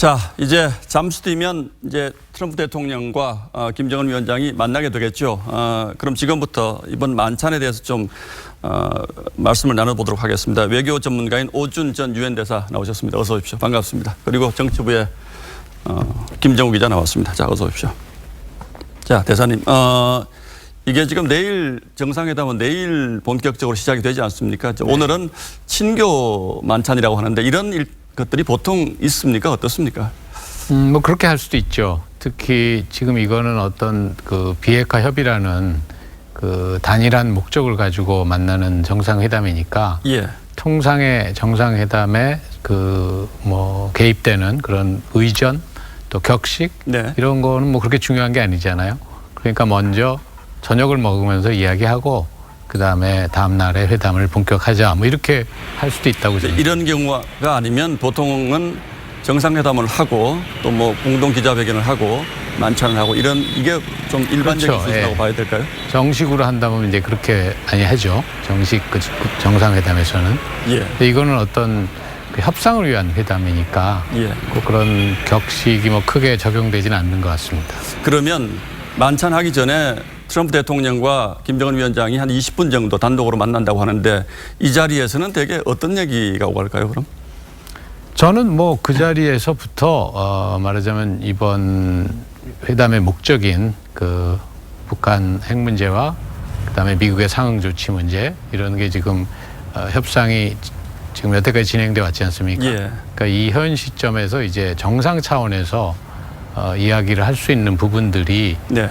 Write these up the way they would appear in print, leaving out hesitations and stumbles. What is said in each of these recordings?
자, 이제 잠시 뒤면 이제 트럼프 대통령과 김정은 위원장이 만나게 되겠죠. 그럼 지금부터 이번 만찬에 대해서 좀 말씀을 나눠보도록 하겠습니다. 외교 전문가인 오준 전 유엔 대사 나오셨습니다. 어서 오십시오. 반갑습니다. 그리고 정치부의 김정우 기자 나왔습니다. 자, 어서 오십시오. 자, 대사님, 이게 지금 내일 정상회담은 내일 본격적으로 시작이 되지 않습니까? 네. 오늘은 친교 만찬이라고 하는데 이런 것들이 보통 있습니까? 어떻습니까? 뭐 그렇게 할 수도 있죠. 특히 지금 이거는 어떤 그 비핵화 협의라는 그 단일한 목적을 가지고 만나는 정상회담이니까 예. 통상의 정상회담에 그 뭐 개입되는 그런 의전 또 격식 네. 이런 거는 뭐 그렇게 중요한 게 아니잖아요. 그러니까 먼저 저녁을 먹으면서 이야기하고 그다음에 다음 날에 회담을 본격하자 뭐 이렇게 할 수도 있다고 생각합니다. 이런 경우가 아니면 보통은 정상회담을 하고 또 뭐 공동 기자회견을 하고 만찬을 하고 이런 이게 좀 일반적인 그렇죠. 수준이라고 예. 봐야 될까요? 정식으로 한다면 이제 그렇게 많이 하죠. 정식 그 정상회담에서는. 예. 근데 이거는 어떤 그 협상을 위한 회담이니까 예. 꼭 그런 격식이 뭐 크게 적용되지는 않는 것 같습니다. 그러면 만찬하기 전에 트럼프 대통령과 김정은 위원장이 한 20분 정도 단독으로 만난다고 하는데 이 자리에서는 대개 어떤 얘기가 오갈까요, 그럼? 저는 뭐 그 자리에서부터 말하자면 이번 회담의 목적인 그 북한 핵 문제와 그다음에 미국의 상응 조치 문제 이런 게 지금 협상이 지금 여태까지 진행돼 왔지 않습니까? 예. 그러니까 이 현 시점에서 이제 정상 차원에서 이야기를 할 수 있는 부분들이 네.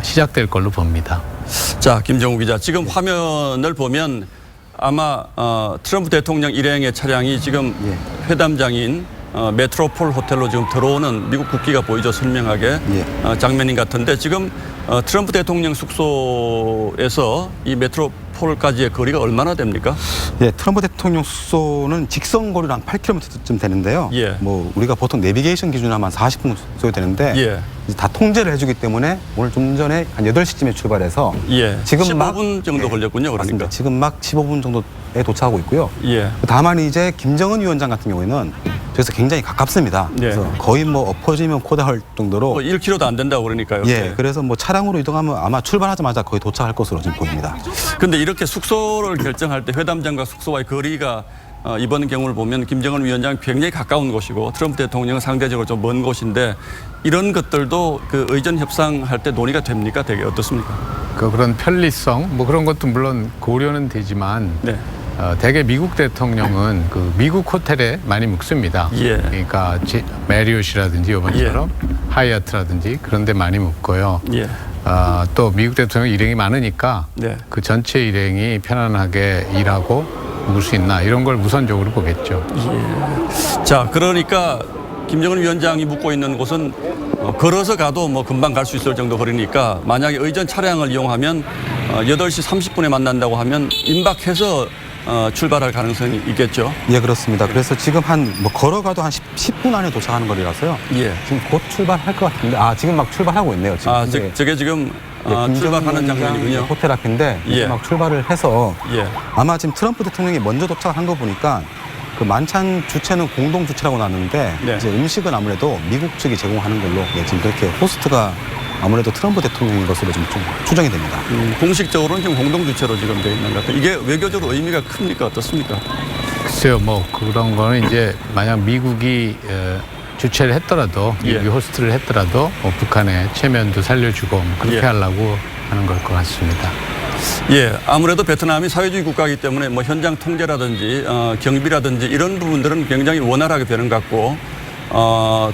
시작될 걸로 봅니다. 자, 김정우 기자. 지금 화면을 보면 아마 트럼프 대통령 일행의 차량이 지금 회담장인 메트로폴 호텔로 지금 들어오는 미국 국기가 보이죠. 선명하게 장면인 같은데 지금 트럼프 대통령 숙소에서 이 메트로폴까지의 거리가 얼마나 됩니까? 예, 트럼프 대통령 숙소는 직선 거리로 한 8km쯤 되는데요. 예. 뭐 우리가 보통 내비게이션 기준으로 하면 40분 소요되는데 예. 이제 다 통제를 해주기 때문에 오늘 좀 전에 한 8시쯤에 출발해서 예. 지금 15분 정도 걸렸군요. 그러니까. 맞습니다. 지금 막 15분 정도에 도착하고 있고요. 예. 다만 이제 김정은 위원장 같은 경우에는 저기서 굉장히 가깝습니다. 예. 그래서 거의 뭐 엎어지면 코다 할 정도로 1km도 안 된다고 그러니까요. 예, 그래서 뭐 차량으로 이동하면 아마 출발하자마자 거의 도착할 것으로 지금 보입니다. 근데 이렇게 숙소를 결정할 때 회담장과 숙소와의 거리가 이번 경우를 보면 김정은 위원장이 굉장히 가까운 곳이고 트럼프 대통령은 상대적으로 좀 먼 곳인데 이런 것들도 그 의전 협상할 때 논의가 됩니까? 되게 어떻습니까? 그런 편리성 뭐 그런 것도 물론 고려는 되지만 네. 대개 미국 대통령은 그 미국 호텔에 많이 묵습니다. 예. 그러니까 메리엇이라든지 이번처럼 하이아트라든지 그런 데 많이 묵고요. 예. 또 미국 대통령 일행이 많으니까 네. 그 전체 일행이 편안하게 일하고 묵을 수 있나 이런 걸 우선적으로 보겠죠. 예. 자, 그러니까 김정은 위원장이 묵고 있는 곳은 걸어서 가도 뭐 금방 갈 수 있을 정도 거리니까 만약에 의전 차량을 이용하면 8시 30분에 만난다고 하면 임박해서 출발할 가능성이 있겠죠. 예, 그렇습니다. 그래서 지금 뭐 걸어가도 한 10분 안에 도착하는 거리라서요. 예. 지금 곧 출발할 것 같은데, 지금 막 출발하고 있네요. 지금. 저게 지금 김정은 출발하는 위원장 장면이군요. 호텔 앞인데 예. 막 출발을 해서 예. 아마 지금 트럼프 대통령이 먼저 도착한 거 보니까 그 만찬 주최는 공동 주최라고 나왔는데 네. 이제 음식은 아무래도 미국 측이 제공하는 걸로 지금 그렇게 호스트가 아무래도 트럼프 대통령인 것으로 좀 추정이 됩니다. 공식적으로는 지금 공동 주체로 지금 돼 있는 것 같아요. 이게 외교적으로 의미가 큽니까? 어떻습니까? 글쎄요, 뭐 그런 거는 이제 만약 미국이 주최를 했더라도 미국이 호스트를 했더라도 뭐 북한의 체면도 살려주고 뭐 그렇게 하려고 하는 걸 것 같습니다. 예, 아무래도 베트남이 사회주의 국가이기 때문에 뭐 현장 통제라든지 경비라든지 이런 부분들은 굉장히 원활하게 되는 것 같고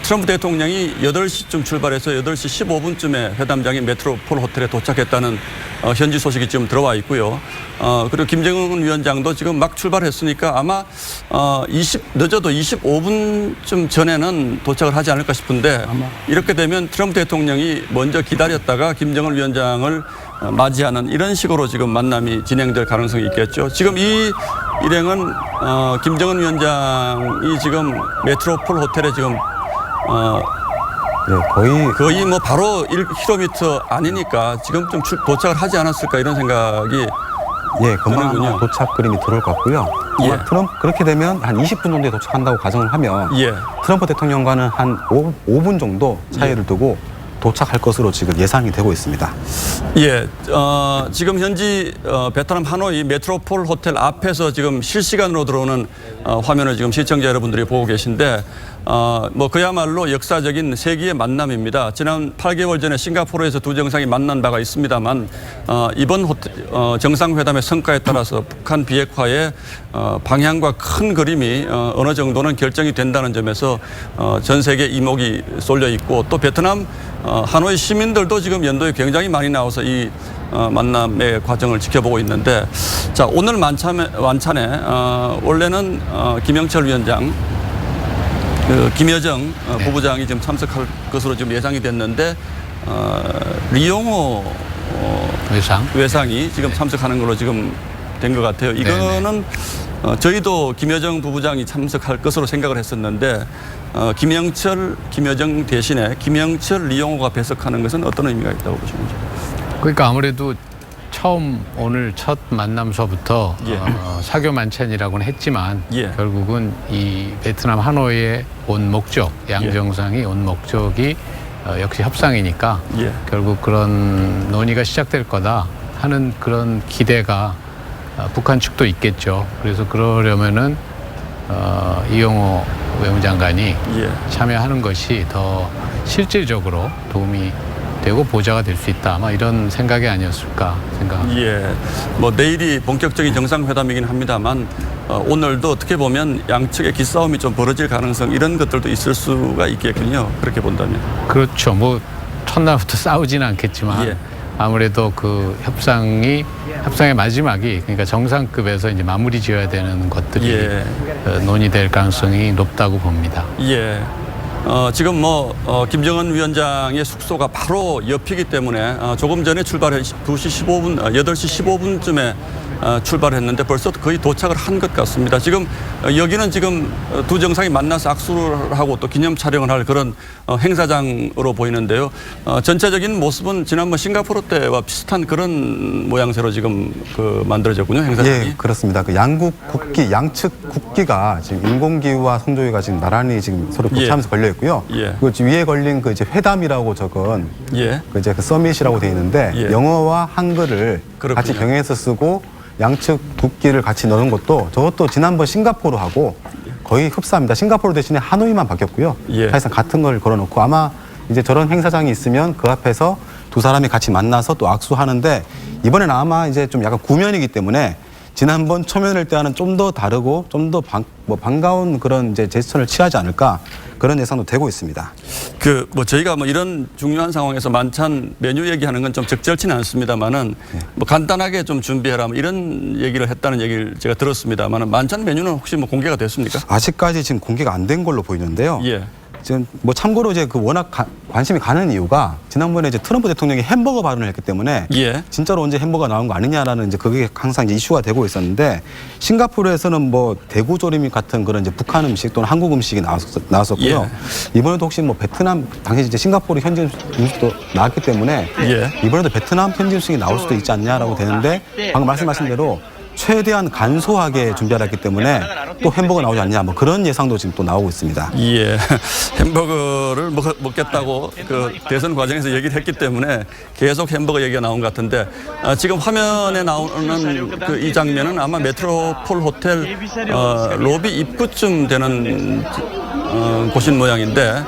트럼프 대통령이 8시쯤 출발해서 8시 15분쯤에 회담장인 메트로폴 호텔에 도착했다는 현지 소식이 지금 들어와 있고요. 그리고 김정은 위원장도 지금 막 출발했으니까 아마 늦어도 25분쯤 전에는 도착을 하지 않을까 싶은데 이렇게 되면 트럼프 대통령이 먼저 기다렸다가 김정은 위원장을 맞이하는 이런 식으로 지금 만남이 진행될 가능성이 있겠죠. 지금 이 일행은 김정은 위원장이 지금 메트로폴 호텔에 지금 네, 거의 뭐 바로 1km 아니니까 지금 좀 도착을 하지 않았을까 이런 생각이 금방 드는군요. 도착 그림이 들어올 것 같고요. 예. 그렇게 되면 한 20분 정도에 도착한다고 가정을 하면 예. 트럼프 대통령과는 한 5분 정도 차이를 두고 도착할 것으로 지금 예상이 되고 있습니다. 예, 지금 현지 베트남 하노이 메트로폴 호텔 앞에서 지금 실시간으로 들어오는 화면을 지금 시청자 여러분들이 보고 계신데 뭐 그야말로 역사적인 세기의 만남입니다. 지난 8개월 전에 싱가포르에서 두 정상이 만난 바가 있습니다만 이번 정상회담의 성과에 따라서 북한 비핵화의 방향과 큰 그림이 어느 정도는 결정이 된다는 점에서 전 세계 이목이 쏠려 있고 또 베트남 하노이 시민들도 지금 연도에 굉장히 많이 나와서 이 만남의 과정을 지켜보고 있는데 자 오늘晚餐에 원래는 김영철 위원장 김여정 부부장이 지금 참석할 것으로 지금 예상이 됐는데 리용호 외상이 지금 참석하는 걸로 지금 된 것 같아요. 이거는 저희도 김여정 부부장이 참석할 것으로 생각을 했었는데 김영철, 김여정 대신에 김영철, 리용호가 배석하는 것은 어떤 의미가 있다고 보시는지? 그러니까 아무래도 처음 오늘 첫 만남서부터 예. 사교 만찬이라고는 했지만 예. 결국은 이 베트남 하노이에 온 목적, 양 예. 정상이 온 목적이 역시 협상이니까 예. 결국 그런 논의가 시작될 거다 하는 그런 기대가 북한 측도 있겠죠. 그래서 그러려면은 이용호 외무장관이 예. 참여하는 것이 더 실질적으로 도움이 되고 보좌가 될 수 있다. 아마 이런 생각이 아니었을까 생각합니다. 예, 뭐 내일이 본격적인 정상회담이긴 합니다만 오늘도 어떻게 보면 양측의 기싸움이 좀 벌어질 가능성 이런 것들도 있을 수가 있겠군요. 그렇게 본다면. 그렇죠. 뭐 첫날부터 싸우지는 않겠지만 예. 아무래도 그 협상의 마지막이 그러니까 정상급에서 이제 마무리 지어야 되는 것들이 예. 논의될 가능성이 높다고 봅니다. 예. 지금 김정은 위원장의 숙소가 바로 옆이기 때문에 조금 전에 출발해 8시 15분쯤에 출발했는데 벌써 거의 도착을 한 것 같습니다. 지금 여기는 지금 두 정상이 만나서 악수를 하고 또 기념 촬영을 할 그런 행사장으로 보이는데요. 전체적인 모습은 지난번 싱가포르 때와 비슷한 그런 모양새로 지금 만들어졌군요. 행사장이. 예, 그렇습니다. 그 양측 국기가 지금 인공기후와 성조기가 지금 나란히 지금 서로 교차하면서 걸려 있고요. 예. 그 위에 걸린 그 이제 회담이라고 적은 예. 그 이제 그 서밋이라고 되어 있는데 예. 영어와 한글을 그렇군요. 같이 병행해서 쓰고 양측 국기를 같이 넣는 것도 저것도 지난번 싱가포르하고 거의 흡사합니다. 싱가포르 대신에 하노이만 바뀌었고요. 예. 사실상 같은 걸 걸어놓고 아마 이제 저런 행사장이 있으면 그 앞에서 두 사람이 같이 만나서 또 악수하는데 이번에는 아마 이제 좀 약간 구면이기 때문에 지난번 초면일 때와는 좀 더 다르고 좀 더 반가운 그런 이제 제스처를 취하지 않을까 그런 예상도 되고 있습니다. 저희가 이런 중요한 상황에서 만찬 메뉴 얘기하는 건 좀 적절치는 않습니다만은 간단하게 좀 준비해라 이런 얘기를 했다는 얘기를 제가 들었습니다만은 만찬 메뉴는 혹시 공개가 됐습니까? 아직까지 지금 공개가 안 된 걸로 보이는데요. 예. 지금 참고로 이제 워낙 관심이 가는 이유가 지난번에 이제 트럼프 대통령이 햄버거 발언을 했기 때문에 예. 진짜로 언제 햄버거가 나온 거 아니냐라는 이제 그게 항상 이제 이슈가 되고 있었는데 싱가포르에서는 대구조림 같은 그런 이제 북한 음식 또는 한국 음식이 나왔었고요. 예. 이번에도 혹시 베트남 당시 이제 싱가포르 현지 음식도 나왔기 때문에 예. 이번에도 베트남 현지 음식이 나올 수도 있지 않냐라고 되는데 방금 말씀하신 대로 최대한 간소하게 준비하라 했기 때문에 또 햄버거 나오지 않냐 그런 예상도 지금 또 나오고 있습니다. 예. 햄버거를 먹겠다고 대선 과정에서 얘기를 했기 때문에 계속 햄버거 얘기가 나온 것 같은데 지금 화면에 나오는 이 장면은 아마 메트로폴 호텔 로비 입구쯤 되는 곳인 모양인데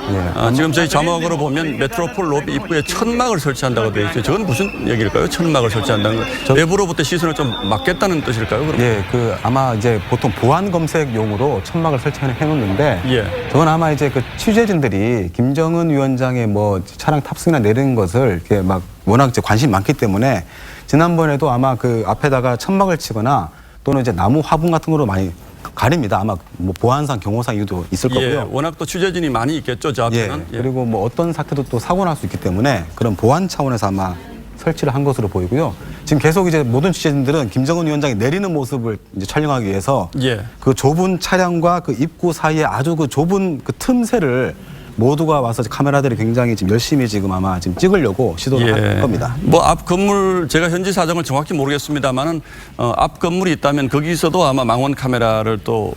지금 저희 자막으로 보면 메트로폴 로비 입구에 천막을 설치한다고 되어 있어요. 저건 무슨 얘기일까요? 천막을 설치한다는 거. 외부로부터 시선을 좀 막겠다는 뜻일까요? 그럼? 예, 아마 이제 보통 보안 검색용으로 천막을 설치해놓는데 예. 저건 아마 이제 취재진들이 김정은 위원장의 차량 탑승이나 내리는 것을 이렇게 워낙 이제 관심이 많기 때문에 지난번에도 아마 앞에다가 천막을 치거나 또는 이제 나무 화분 같은 거로 많이 가립니다. 아마 보안상 경호상 이유도 있을 예, 거고요. 워낙 또 취재진이 많이 있겠죠, 저 앞에는. 예, 그리고 어떤 사태도 또 사고 날 수 있기 때문에 그런 보안 차원에서 아마 설치를 한 것으로 보이고요. 지금 계속 이제 모든 취재진들은 김정은 위원장이 내리는 모습을 이제 촬영하기 위해서 예. 그 좁은 차량과 그 입구 사이에 아주 좁은 틈새를 모두가 와서 카메라들이 굉장히 지금 열심히 지금 아마 지금 찍으려고 시도를 할 겁니다. 뭐 앞 건물 제가 현지 사정을 정확히 모르겠습니다만은 앞 건물이 있다면 거기서도 아마 망원 카메라를 또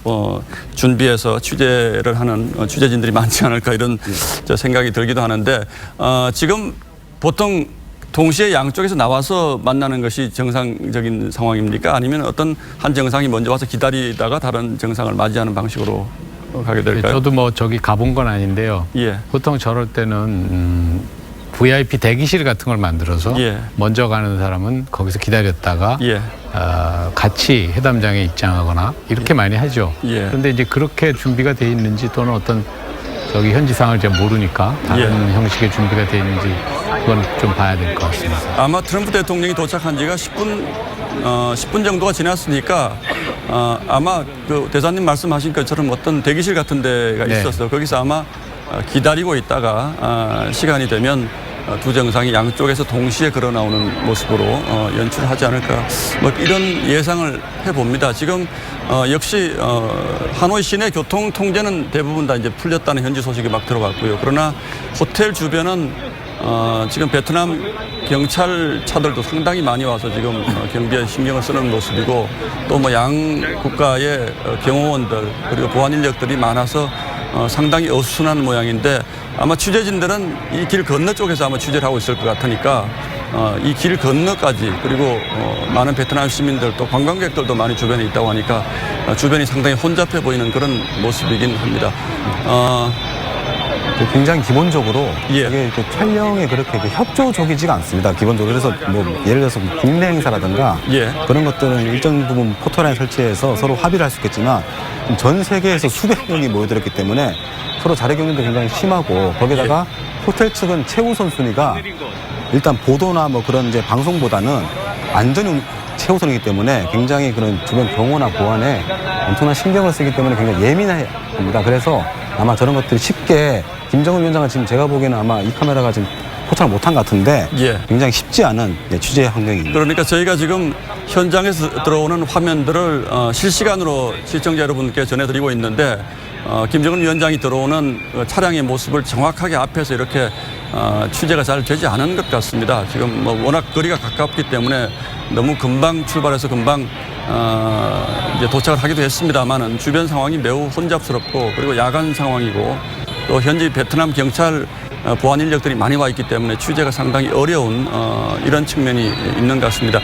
준비해서 취재를 하는 취재진들이 많지 않을까 이런 저 생각이 들기도 하는데 지금 보통 동시에 양쪽에서 나와서 만나는 것이 정상적인 상황입니까? 아니면 어떤 한 정상이 먼저 와서 기다리다가 다른 정상을 맞이하는 방식으로 가게 될까요? 저도 뭐 저기 가본 건 아닌데요. 예. 보통 저럴 때는 VIP 대기실 같은 걸 만들어서 예. 먼저 가는 사람은 거기서 기다렸다가 예. 같이 회담장에 입장하거나 이렇게 많이 하죠. 예. 그런데 이제 그렇게 준비가 돼 있는지 또는 어떤 저기 현지 상황을 제가 모르니까 다른 형식의 준비가 돼 있는지 그건 좀 봐야 될 것 같습니다. 아마 트럼프 대통령이 도착한 지가 10분 정도가 지났으니까 아마 그 대사님 말씀하신 것처럼 어떤 대기실 같은 데가 네. 있어서 거기서 아마 기다리고 있다가 시간이 되면 두 정상이 양쪽에서 동시에 걸어 나오는 모습으로 연출하지 않을까 뭐 이런 예상을 해봅니다. 지금 역시 하노이 시내 교통 통제는 대부분 다 이제 풀렸다는 현지 소식이 막 들어왔고요. 그러나 호텔 주변은 지금 베트남 경찰 차들도 상당히 많이 와서 지금 경비에 신경을 쓰는 모습이고 또 뭐 양 국가의 경호원들 그리고 보안 인력들이 많아서 상당히 어수선한 모양인데 아마 취재진들은 이 길 건너 쪽에서 아마 취재를 하고 있을 것 같으니까 이 길 건너까지 그리고 많은 베트남 시민들 또 관광객들도 많이 주변에 있다고 하니까 주변이 상당히 혼잡해 보이는 그런 모습이긴 합니다. 굉장히 기본적으로 예. 이게 그 촬영에 그렇게 협조적이지가 않습니다. 기본적으로 그래서 뭐 예를 들어서 국내 행사라든가 예. 그런 것들은 일정 부분 포토라인 설치해서 서로 합의를 할 수 있겠지만 전 세계에서 수백 명이 모여들었기 때문에 서로 자력 경쟁도 굉장히 심하고 거기다가 호텔 측은 최우선 순위가 일단 보도나 뭐 그런 이제 방송보다는 안전이 최우선이기 때문에 굉장히 그런 주변 경호나 보안에 엄청난 신경을 쓰기 때문에 굉장히 예민해 봅니다. 그래서 아마 저런 것들이 쉽게 김정은 위원장은 지금 제가 보기에는 아마 이 카메라가 지금 포착을 못한 것 같은데 예. 굉장히 쉽지 않은 취재 환경입니다. 그러니까 저희가 지금 현장에서 들어오는 화면들을 실시간으로 시청자 여러분께 전해드리고 있는데 김정은 위원장이 들어오는 차량의 모습을 정확하게 앞에서 이렇게 취재가 잘 되지 않은 것 같습니다. 지금 뭐 워낙 거리가 가깝기 때문에 너무 금방 출발해서 금방 이제 도착을 하기도 했습니다만은 주변 상황이 매우 혼잡스럽고 그리고 야간 상황이고 또 현지 베트남 경찰 보안 인력들이 많이 와 있기 때문에 취재가 상당히 어려운 이런 측면이 있는 것 같습니다.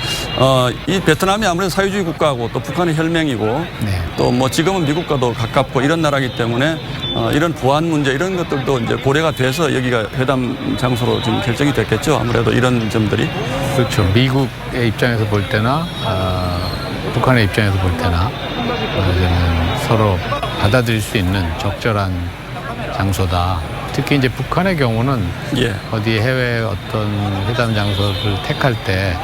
이 베트남이 아무래도 사회주의 국가고 또 북한의 혈맹이고 네. 또 뭐 지금은 미국과도 가깝고 이런 나라이기 때문에 이런 보안 문제 이런 것들도 이제 고려가 돼서 여기가 회담 장소로 지금 결정이 됐겠죠. 아무래도 이런 점들이. 그렇죠. 미국의 입장에서 볼 때나 북한의 입장에서 볼 때나 말하자면 서로 받아들일 수 있는 적절한 장소다. 특히 이제 북한의 경우는 예. 어디 해외 어떤 회담 장소를 택할 때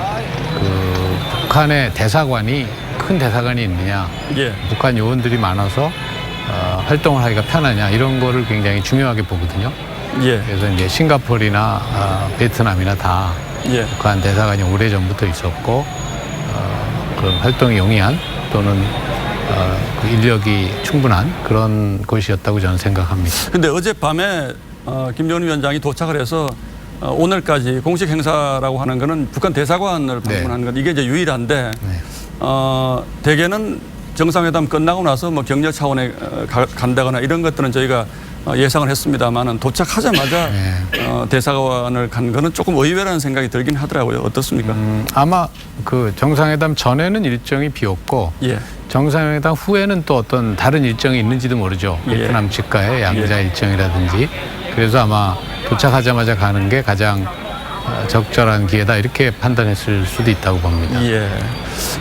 그 북한의 대사관이 큰 대사관이 있느냐, 예. 북한 요원들이 많아서 활동을 하기가 편하냐 이런 거를 굉장히 중요하게 보거든요. 예. 그래서 이제 싱가포르나 베트남이나 다 예. 북한 대사관이 오래전부터 있었고 그런 활동이 용이한 또는 그 인력이 충분한 그런 곳이었다고 저는 생각합니다. 근데 어젯밤에 김정은 위원장이 도착을 해서 오늘까지 공식 행사라고 하는 거는 북한 대사관을 방문하는 것 이게 이제 유일한데 대개는 정상회담 끝나고 나서 뭐 격려 차원에 간다거나 이런 것들은 저희가 예상을 했습니다만은 도착하자마자 대사관을 간 거는 조금 의외라는 생각이 들긴 하더라고요. 어떻습니까? 아마 그 정상회담 전에는 일정이 비었고 예. 정상회담 후에는 또 어떤 다른 일정이 있는지도 모르죠. 예. 베트남 측과의 양자 일정이라든지. 그래서 아마 도착하자마자 가는 게 가장 적절한 기회다 이렇게 판단했을 수도 있다고 봅니다. 예.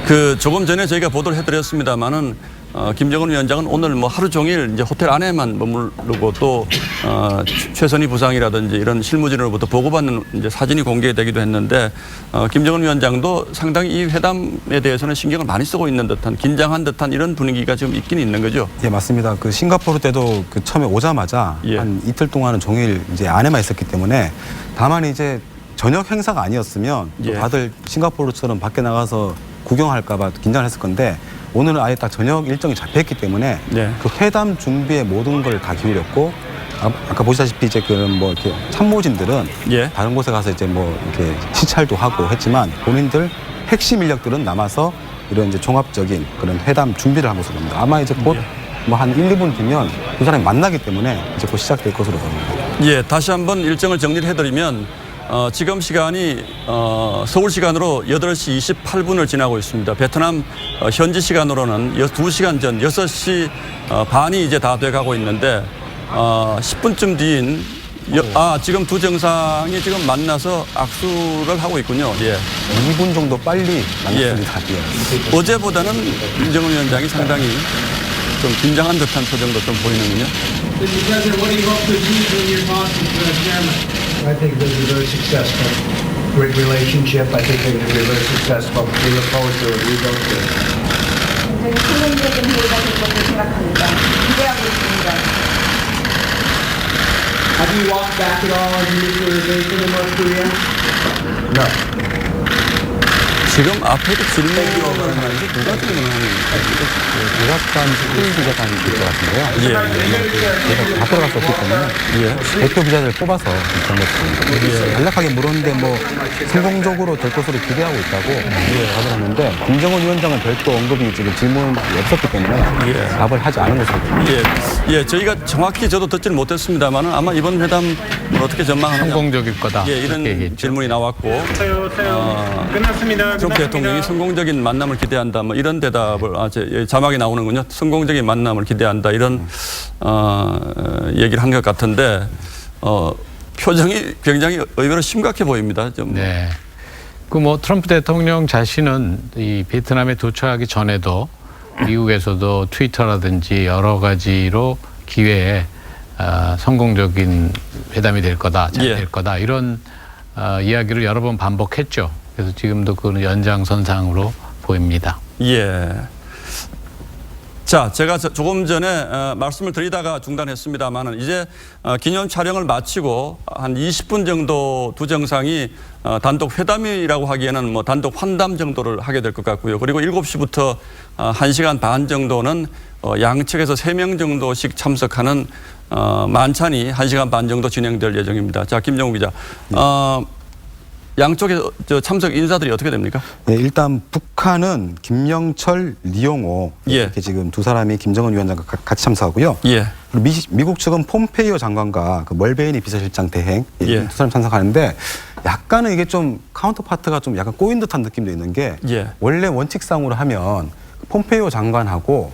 그 조금 전에 저희가 보도를 해드렸습니다만은 김정은 위원장은 오늘 뭐 하루 종일 이제 호텔 안에만 머무르고 또 최선희 부상이라든지 이런 실무진으로부터 보고받는 이제 사진이 공개되기도 했는데 김정은 위원장도 상당히 이 회담에 대해서는 신경을 많이 쓰고 있는 듯한 긴장한 듯한 이런 분위기가 지금 있긴 있는 거죠. 예, 맞습니다. 그 싱가포르 때도 그 처음에 오자마자 예. 한 이틀 동안은 종일 이제 안에만 있었기 때문에 다만 이제 저녁 행사가 아니었으면 또 예. 다들 싱가포르처럼 밖에 나가서 구경할까 봐 긴장을 했을 건데 오늘은 아예 딱 저녁 일정이 잡혀있기 때문에 네. 그 회담 준비에 모든 걸 다 기울였고 아까 보시다시피 이제 그런 뭐 이렇게 참모진들은 예. 다른 곳에 가서 이제 뭐 이렇게 시찰도 하고 했지만 본인들 핵심 인력들은 남아서 이런 이제 종합적인 그런 회담 준비를 한 것으로 봅니다. 아마 이제 곧 뭐 한 1, 2분 뒤면 두 사람이 만나기 때문에 이제 곧 시작될 것으로 봅니다. 예, 다시 한번 일정을 정리를 해드리면 지금 시간이 서울 시간으로 8시 28분을 지나고 있습니다. 베트남 현지 시간으로는 2시간 전 6시 반이 이제 다 돼가고 있는데 10분쯤 뒤인 지금 두 정상이 지금 만나서 악수를 하고 있군요. 예. 2분 정도 빨리 만났습니다. 예. 어제보다는 김정은 위원장이 상당히 좀 긴장한 듯한 표정도 좀 보이는군요. Mr. President, what do you hope to achieve in your talks with the chairman? I think they'll be very successful. Great relationship. I think they're going to be very successful. We look forward to it. We both do. 굉장히 성공적인 회의가 될 것으로 생각합니다. 기대하고 있습니다. Have you walked back at all on denuclearization in North Korea? No. 지금 앞에도 질문을 하는데 누가 질문하는 백악관 특별기자단이 될 것 같은데요. 예. 그래서 다 들어갈 수 없기 때문에 대표 기자들 뽑아서 그런 것들 간략하게 물었는데 뭐 성공적으로 될 것으로 기대하고 있다고 답을 했는데 김정은 위원장은 별도 언급이 지금 질문이 없었기 때문에 답을 하지 않은 것으로 보입니다. 예, 저희가 정확히 저도 듣지는 못했습니다만 아마 이번 회담 어떻게 전망하느냐. 성공적일 거다. 예, 이런 그렇게 얘기했죠. 질문이 나왔고 끝났습니다. 트럼프 대통령이 성공적인 만남을 기대한다. 뭐 이런 대답을 자막이 나오는군요. 성공적인 만남을 기대한다. 이런 얘기를 한 것 같은데 표정이 굉장히 의외로 심각해 보입니다. 좀. 네. 그 뭐 트럼프 대통령 자신은 이 베트남에 도착하기 전에도 미국에서도 트위터라든지 여러 가지로 기회에 성공적인 회담이 될 거다, 잘 될 거다 이런 이야기를 여러 번 반복했죠. 그래서 지금도 그 연장선상으로 보입니다. 예. 자, 제가 조금 전에 말씀을 드리다가 중단했습니다만은 이제 기념 촬영을 마치고 한 20분 정도 두 정상이 단독 회담이라고 하기에는 뭐 단독 환담 정도를 하게 될 것 같고요. 그리고 7시부터 1시간 반 정도는 양측에서 3명 정도씩 참석하는 만찬이 1시간 반 정도 진행될 예정입니다. 자, 김정우 기자. 양쪽의 참석 인사들이 어떻게 됩니까? 네, 일단 북한은 김영철, 리용호 이렇게 지금 두 사람이 김정은 위원장과 같이 참석하고요. 예. 그리고 미국 측은 폼페이오 장관과 그 멀베이니 비서실장 대행 예. 두 사람 참석하는데 약간은 이게 좀 카운터파트가 좀 약간 꼬인 듯한 느낌도 있는 게 원래 원칙상으로 하면 폼페이오 장관하고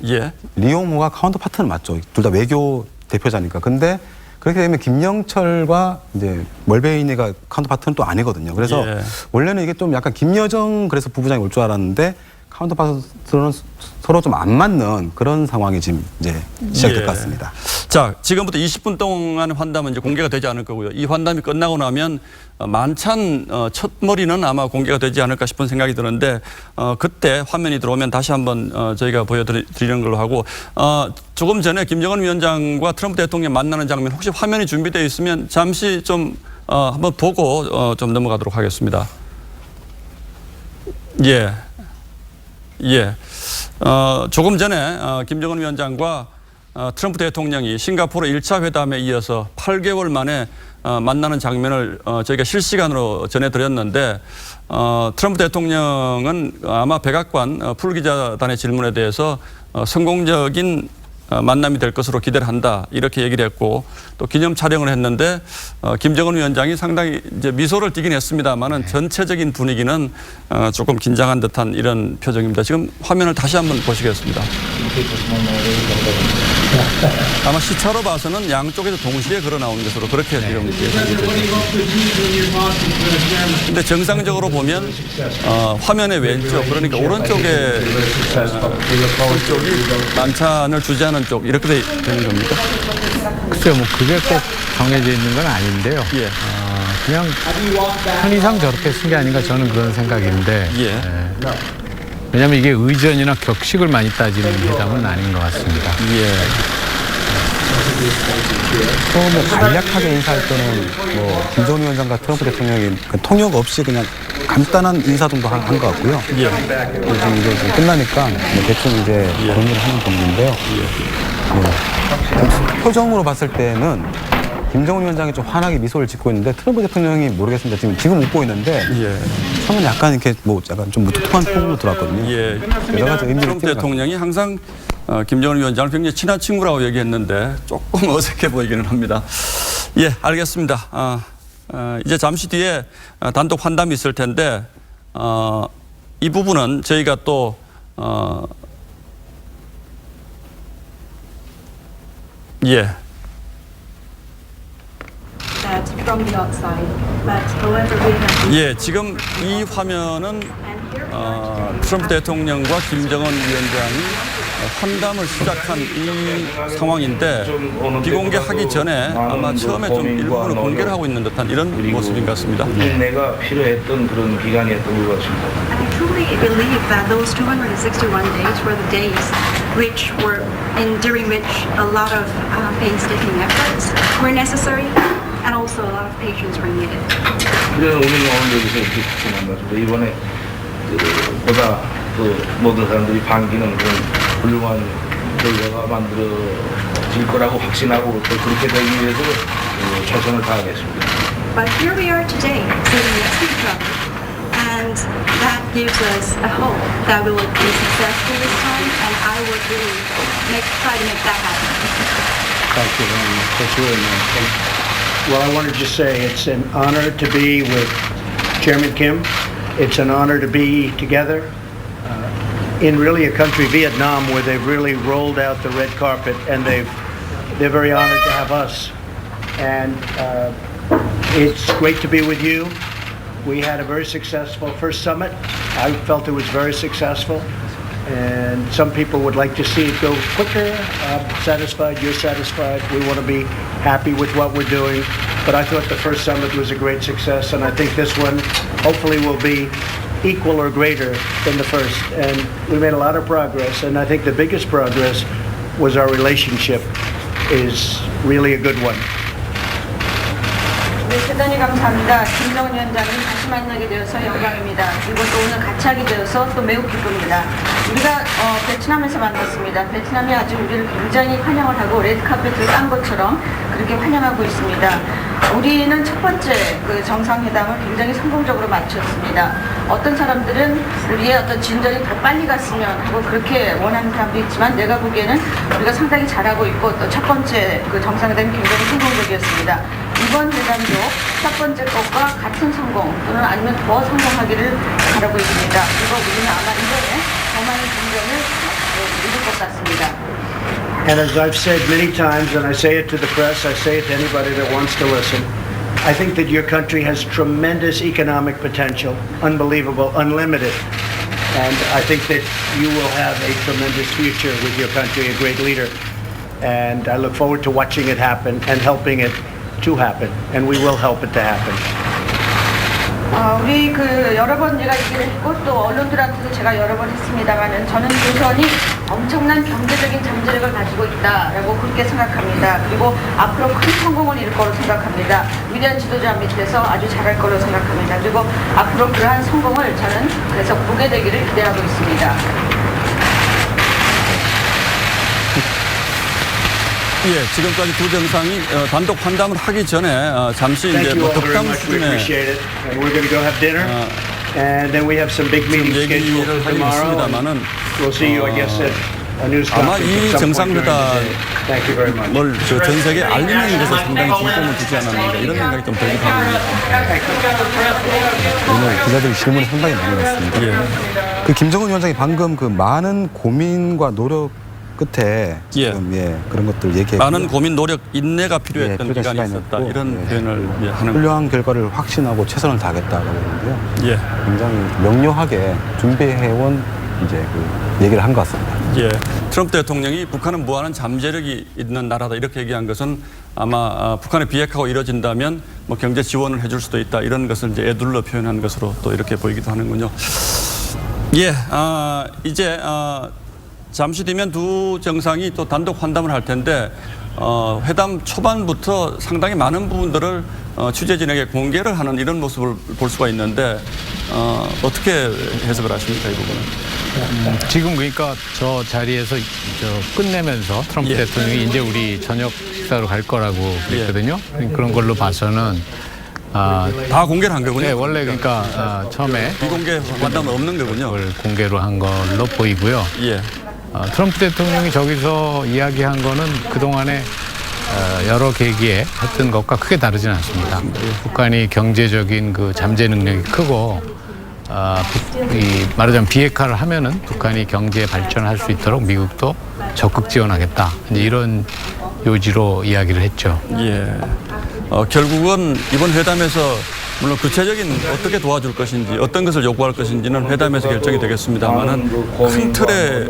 리용호가 카운터파트는 맞죠. 둘 다 외교 대표자니까. 근데 그렇게 되면 김영철과 이제 멀베이니가 카운터파트는 또 아니거든요. 그래서 원래는 이게 좀 약간 김여정 그래서 부부장이 올 줄 알았는데 카운터파트는 서로 좀 안 맞는 그런 상황이 지금 이제 시작될 것 같습니다. 자, 지금부터 20분 동안 환담은 이제 공개가 되지 않을 거고요. 이 환담이 끝나고 나면 만찬 첫 머리는 아마 공개가 되지 않을까 싶은 생각이 드는데 그때 화면이 들어오면 다시 한번 저희가 보여드리는 걸로 하고 조금 전에 김정은 위원장과 트럼프 대통령 만나는 장면 혹시 화면이 준비되어 있으면 잠시 좀 한번 보고 좀 넘어가도록 하겠습니다. 예. 조금 전에 김정은 위원장과 트럼프 대통령이 싱가포르 1차 회담에 이어서 8개월 만에 만나는 장면을 저희가 실시간으로 전해드렸는데 트럼프 대통령은 아마 백악관 풀기자단의 질문에 대해서 성공적인 만남이 될 것으로 기대를 한다 이렇게 얘기를 했고 또 기념 촬영을 했는데 김정은 위원장이 상당히 이제 미소를 띠긴 했습니다만은 전체적인 분위기는 조금 긴장한 듯한 이런 표정입니다. 지금 화면을 다시 한번 보시겠습니다. 아마 시차로 봐서는 양쪽에서 동시에 걸어 나온 것으로 그렇게 지금 예상이 됩니다. 근데 정상적으로 보면 화면의 왼쪽 그러니까 오른쪽에 쪽이 만찬을 주재하는 쪽 이렇게 되는 겁니까? 글쎄요, 뭐 그게 꼭 정해져 있는 건 아닌데요. 그냥 편의상 저렇게 쓴 게 아닌가 저는 그런 생각인데. 왜냐하면 이게 의전이나 격식을 많이 따지는 회담은 아닌 것 같습니다. 처음에 간략하게 인사할 때는 뭐 김정은 위원장과 트럼프 대통령이 통역 없이 그냥 간단한 인사 정도 한 것 같고요. 지금 이제 좀 끝나니까 뭐 대충 이제 정리를 하는 분위기인데요. 표정으로 봤을 때는 김정은 위원장이 좀 환하게 미소를 짓고 있는데 트럼프 대통령이 모르겠습니다. 지금 웃고 있는데 예. 처음에 약간 이렇게 뭐 약간 좀 무뚝뚝한 폼으로 들어왔거든요. 예. 여러 가지 의미를 트럼프 대통령이 항상 김정은 위원장을 굉장히 친한 친구라고 얘기했는데 조금 어색해 보이기는 합니다. 예, 알겠습니다. 이제 잠시 뒤에 단독 환담이 있을 텐데 이 부분은 저희가 또 예. That from the outside. But however, we have 예, 지금 이 화면은 트럼프 대통령과 김정은 위원장이 환담을 시작한 이 상황인데 비공개하기 전에 아마 처음에 좀 일부분을 공개를 하고 있는 듯한 이런 모습인 것 같습니다. 내가 필요했던 그런 기간이었던 것 같습니다. I truly believe that those 261 days were the days which were during which a lot of painstaking efforts were necessary and also a lot of patience were needed. 그래서 오늘 여기서 이렇게 같이 만났습니다. 이번에 보다 모든 사람들이 반기는 그런 훌륭한 결과가 만들어질 거라고 확신하고 또 그렇게 되기 위해서 최선을 다하겠습니다. But here we are today, saying yes to each other, and that gives us a hope that we will be successful this time, and I would really try to make that happen. Thank you very much. That's really nice. Well, I want to just say it's an honor to be with Chairman Kim. It's an honor to be together in really a country, Vietnam, where they've really rolled out the red carpet, and they're very honored to have us. And it's great to be with you. We had a very successful first summit. I felt it was very successful. And some people would like to see it go quicker. I'm satisfied, you're satisfied. We want to be happy with what we're doing. But I thought the first summit was a great success, and I think this one hopefully will be equal or greater than the first. And we made a lot of progress, and I think the biggest progress was our relationship is really a good one. 네, 대단히 감사합니다. 김정은 위원장님 다시 만나게 되어서 영광입니다. 그리고 또 오늘 같이 하게 되어서 또 매우 기쁩니다. 우리가 베트남에서 만났습니다. 베트남이 아주 우리를 굉장히 환영을 하고 레드카펫을 깐 것처럼 그렇게 환영하고 있습니다. 우리는 첫 번째 그 정상회담을 굉장히 성공적으로 마쳤습니다. 어떤 사람들은 우리의 어떤 진전이 더 빨리 갔으면 하고 그렇게 원하는 사람도 있지만 내가 보기에는 우리가 상당히 잘하고 있고 또 첫 번째 그 정상회담이 굉장히 성공적이었습니다. 이번 회담도 첫 번째 것과 같은 성공 또는 아니면 더 성공하기를 바라고 있습니다. 그리고 우리는 아마 이번에 더 많은 진전을 이룰 것 같습니다. And as I've said many times, and I say it to the press, I say it to anybody that wants to listen, I think that your country has tremendous economic potential, unbelievable, unlimited. And I think that you will have a tremendous future with your country, a great leader. And I look forward to watching it happen and helping it to happen. And we will help it to happen. 우리 그 여러 번 제가 얘기를 했고 또 언론들한테도 제가 여러 번 했습니다만은 저는 조선이 엄청난 경제적인 잠재력을 가지고 있다라고 그렇게 생각합니다. 그리고 앞으로 큰 성공을 이룰 거로 생각합니다. 위대한 지도자 밑에서 아주 잘할 거로 생각합니다. 그리고 앞으로 그러한 성공을 저는 그래서 보게 되기를 기대하고 있습니다. 예, 지금까지 두 정상이 단독 환담을 하기 전에 잠시 이제 Thank you 뭐 all very 덕담 much. We 수준의 appreciate it. And we're going to go have dinner. And then we have some big meetings scheduled 얘기를 for 하긴 tomorrow. 했습니다만은 And we'll see you, I guess, at a news 아마 conference 이 at some point during the 정상회담 day. Thank you very much. 전 세계에 알리는 것에 상당히 중점을 두지 않았는가 이런 생각이 좀 들기도 합니다. 오늘 기자들이 질문이 상당히 많이 왔습니다. 예. 그 김정은 위원장이 방금 그 많은 고민과 노력 끝에 예. 지금 그런 것들 얘기했고 많은 고민, 노력, 인내가 필요했던 필요한 기간이 시간이었고, 있었다. 이런 예. 표현을 하는 훌륭한 결과를 확신하고 최선을 다하겠다고 그러는데요. 예. 굉장히 명료하게 준비해온 이제 그 얘기를 한 것 같습니다. 예. 트럼프 대통령이 북한은 무한한 잠재력이 있는 나라다 이렇게 얘기한 것은 아마 북한에 비핵화가 이뤄진다면 뭐 경제 지원을 해줄 수도 있다 이런 것을 이제 애둘러 표현한 것으로 또 이렇게 보이기도 하는군요. 예. 이제 잠시 뒤면 두 정상이 또 단독 환담을 할 텐데 회담 초반부터 상당히 많은 부분들을 취재진에게 공개를 하는 이런 모습을 볼 수가 있는데 어떻게 해석을 하십니까 이 부분은? 지금 그러니까 저 자리에서 끝내면서 트럼프 대통령이 이제 우리 저녁 식사로 갈 거라고 그랬거든요. 그런 걸로 봐서는 다 공개를 한 거군요. 네, 원래 그러니까 처음에 비공개 만남은 없는 거군요. 그걸 공개로 한 걸로 보이고요. 예. 트럼프 대통령이 저기서 이야기한 거는 그동안에 여러 계기에 했던 것과 크게 다르진 않습니다. 북한이 경제적인 그 잠재 능력이 크고 말하자면 비핵화를 하면은 북한이 경제 발전할 수 있도록 미국도 적극 지원하겠다. 이제 이런 요지로 이야기를 했죠. 예. 결국은 이번 회담에서 물론 구체적인 어떻게 도와줄 것인지 어떤 것을 요구할 것인지는 회담에서 결정이 되겠습니다만은 큰 틀의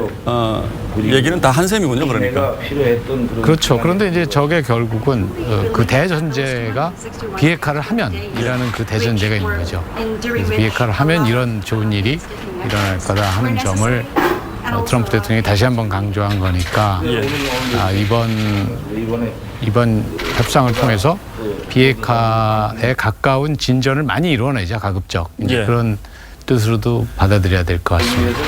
얘기는 다 한 셈이군요. 그러니까. 필요했던 그런 그렇죠. 그런데 이제 저게 결국은 그 대전제가 비핵화를 하면이라는 그 대전제가 있는 거죠. 그래서 비핵화를 하면 이런 좋은 일이 일어날 거다 하는 점을 트럼프 대통령이 다시 한번 강조한 거니까 이번 협상을 통해서 비핵화에 가까운 진전을 많이 이루어내자 가급적 이제 그런 뜻으로도 받아들여야 될 것 같습니다.